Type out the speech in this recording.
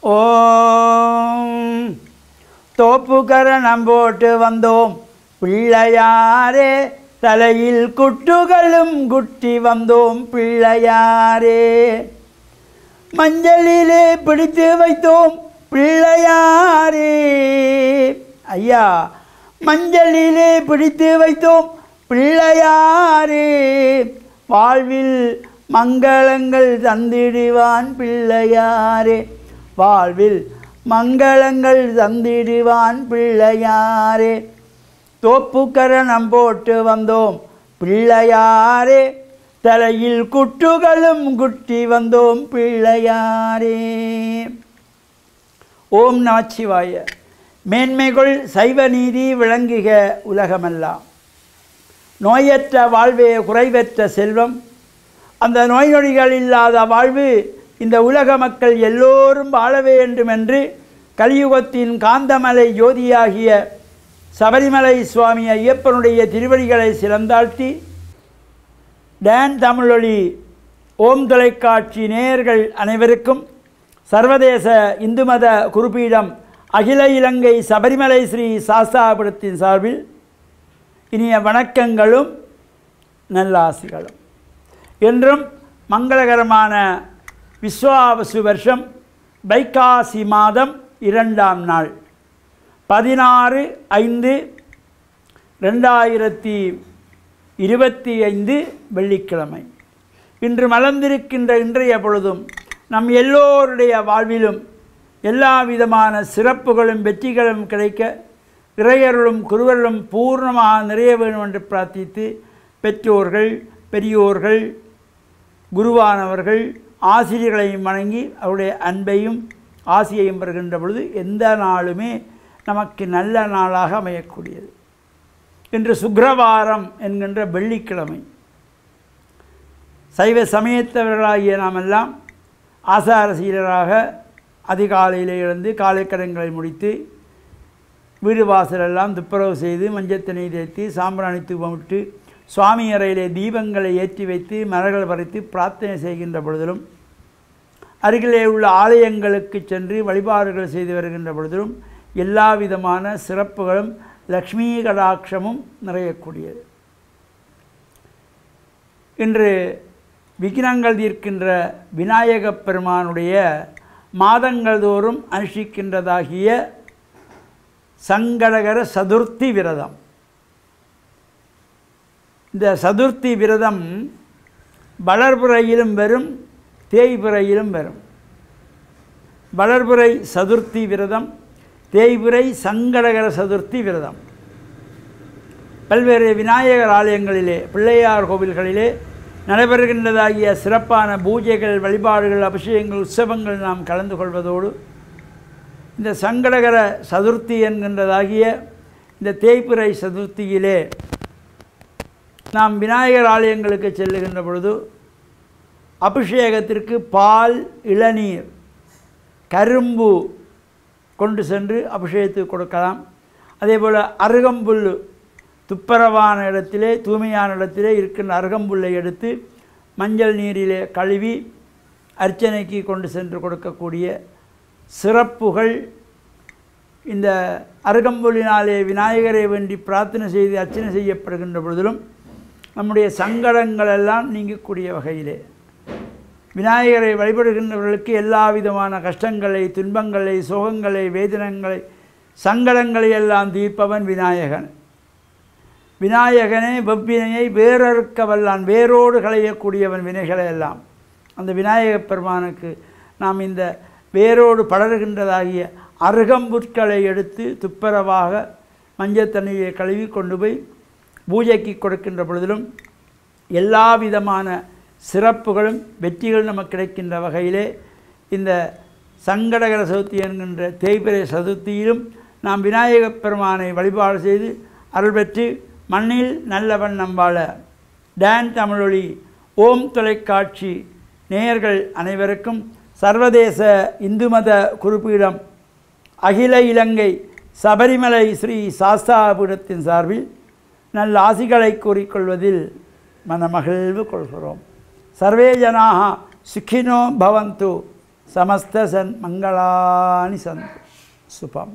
ஓம் தோப்புக்கரணம் போட்டு வந்தோம் பிள்ளையாரே, தலையில் குட்டுகளும் குட்டி வந்தோம் பிள்ளையாரே. மஞ்சளிலே பிடித்து வைத்தோம் பிள்ளையாரே. ஐயா, மஞ்சளிலே பிடித்து வைத்தோம் பிள்ளையாரே. வாழ்வில் மங்களங்கள் தந்திடுவான் பிள்ளையாரே. வாழ்வில் மங்களங்கள் தந்திடுவான் பிள்ளையாரே. தோப்புக்கரணம் போட்டு வந்தோம் பிள்ளையாரே, தலையில் குட்டுகளும் குட்டி வந்தோம் பிள்ளையாரே. ஓம் நமச்சிவாய. மேன்மைகள் சைவ நீதி விளங்குக உலகமெல்லாம். நோயற்ற வாழ்வே குறைவற்ற செல்வம். அந்த நோய் நொடிகள் இல்லாத வாழ்வு இந்த உலக மக்கள் எல்லோரும் வாழ வேண்டும் என்று கலியுகத்தின் காந்தமலை ஜோதியாகிய சபரிமலை சுவாமி ஐயப்பனுடைய திருவடிகளை சிறந்தாழ்த்தி டான் தமிழொலி ஓம் தொலைக்காட்சி நேயர்கள் அனைவருக்கும் சர்வதேச இந்து மத குருபீடம் அகில இலங்கை சபரிமலை ஸ்ரீ சாஸ்தாபுரத்தின் சார்பில் இனிய வணக்கங்களும் நல்லாசிகளும். என்றும் மங்களகரமான விஸ்வாவசு வருஷம் வைகாசி மாதம் 2ஆம் நாள் 16/5/2025 வெள்ளிக்கிழமை. இன்று மலர்ந்திருக்கின்ற இன்றைய பொழுதும் நம் எல்லோருடைய வாழ்விலும் எல்லா விதமான சிறப்புகளும் வெற்றிகளும் கிடைக்க இறையருளும் குருவருளும் பூர்ணமாக நிறைய வேண்டும் என்று பிரார்த்தித்து பெற்றோர்கள், பெரியோர்கள், குருவானவர்கள், ஆசிரியர்களையும் வணங்கி அவருடைய அன்பையும் ஆசியையும் பெறுகின்ற பொழுது எந்த நாளுமே நமக்கு நல்ல நாளாக அமையக்கூடியது. இன்று சுக்கிரவாரம் என்கின்ற வெள்ளிக்கிழமை. சைவ சமயத்தவர்களாகிய நாமெல்லாம் ஆசார சீலராக அதிகாலையில் எழுந்து காலைக்கடன்களை முடித்து வீடு வாசலெல்லாம் துப்புரவு செய்து மஞ்சத்தனை தேய்த்து சாம்பிராணி தூபமிட்டு சுவாமி அறையிலே தீபங்களை ஏற்றி வைத்து மலர்கள் பறித்து பிரார்த்தனை செய்கின்ற பொழுதிலும் அருகிலே உள்ள ஆலயங்களுக்கு சென்று வழிபாடுகள் செய்து வருகின்ற பொழுதிலும் எல்லா விதமான சிறப்புகளும் லக்ஷ்மி கடாட்சமும் நிறையக்கூடியது. இன்று விக்னங்கள் தீர்க்கின்ற விநாயகப் பெருமானுடைய மாதங்கள் தோறும் அனுஷ்டிக்கின்றதாகிய சங்கடகர சதுர்த்தி விரதம். இந்த சதுர்த்தி விரதம் வளர்புறையிலும் வரும், தேய்புறையிலும் வரும். வளர்புறை சதுர்த்தி விரதம், தேய்புறை சங்கடகர சதுர்த்தி விரதம். பல்வேறு விநாயகர் ஆலயங்களிலே, பிள்ளையார் கோவில்களிலே நடைபெறுகின்றதாகிய சிறப்பான பூஜைகள், வழிபாடுகள், அபிஷேகங்கள், உற்சவங்கள் நாம் கலந்து கொள்வதோடு இந்த சங்கடகர சதுர்த்தி என்கின்றதாகிய இந்த தேய்பிறை சதுர்த்தியிலே நாம் விநாயகர் ஆலயங்களுக்கு செல்லுகின்ற பொழுது அபிஷேகத்திற்கு பால், இளநீர், கரும்பு கொண்டு சென்று அபிஷேகத்துக்கு கொடுக்கலாம். அதேபோல் அருகம்புல், துப்புரவான இடத்திலே, தூய்மையான இடத்திலே இருக்கின்ற அருகம்புல்லை எடுத்து மஞ்சள் நீரிலே கழுவி அர்ச்சனைக்கு கொண்டு சென்று கொடுக்கக்கூடிய சிறப்புகள் இந்த அருகம்புல்லினாலே விநாயகரை வேண்டி பிரார்த்தனை செய்து அர்ச்சனை செய்யப்படுகின்ற பொழுதிலும் நம்முடைய சங்கடங்களெல்லாம் நீங்கக்கூடிய வகையிலே விநாயகரை வழிபடுகின்றவர்களுக்கு எல்லா விதமான கஷ்டங்களை, துன்பங்களை, சோகங்களை, வேதனங்களை, சங்கடங்களை எல்லாம் தீர்ப்பவன் விநாயகன். விநாயகனே வெவ்வினையை வேறறுக்க வல்லான், வேரோடு களையக்கூடியவன் வினைகளை எல்லாம். அந்த விநாயகப் பெருமானுக்கு நாம் இந்த வேரோடு படர்கின்றதாகிய அருகம்புற்களை எடுத்து துப்புரவாக மஞ்சள் தண்ணியை கழுவி கொண்டு போய் பூஜைக்கு கொடுக்கின்ற பொழுதிலும் எல்லா விதமான சிறப்புகளும் வெற்றிகள் நமக்கு கிடைக்கின்ற வகையிலே இந்த சங்கடகர சதுர்த்தி என்கின்ற தேய்பிறை சதுர்த்தியிலும் நாம் விநாயகப் பெருமானை வழிபாடு செய்து அருள் பெற்று மண்ணில் நல்லவன் நம்பாள. டான் தமிழொலி ஓம் தொலைக்காட்சி நேயர்கள் அனைவருக்கும் சர்வதேச இந்து மத குருபீடம் அகில இலங்கை சபரிமலை ஸ்ரீ சாஸ்தாபுரத்தின் சார்பில் நல்ல ஆசிகளை கூறிக்கொள்வதில் மனமகிழ்வு கொள்கிறோம். சர்வே ஜனாக சுகினோ பவந்து. சமஸ்த சன் மங்களானி சந்து சுபம்.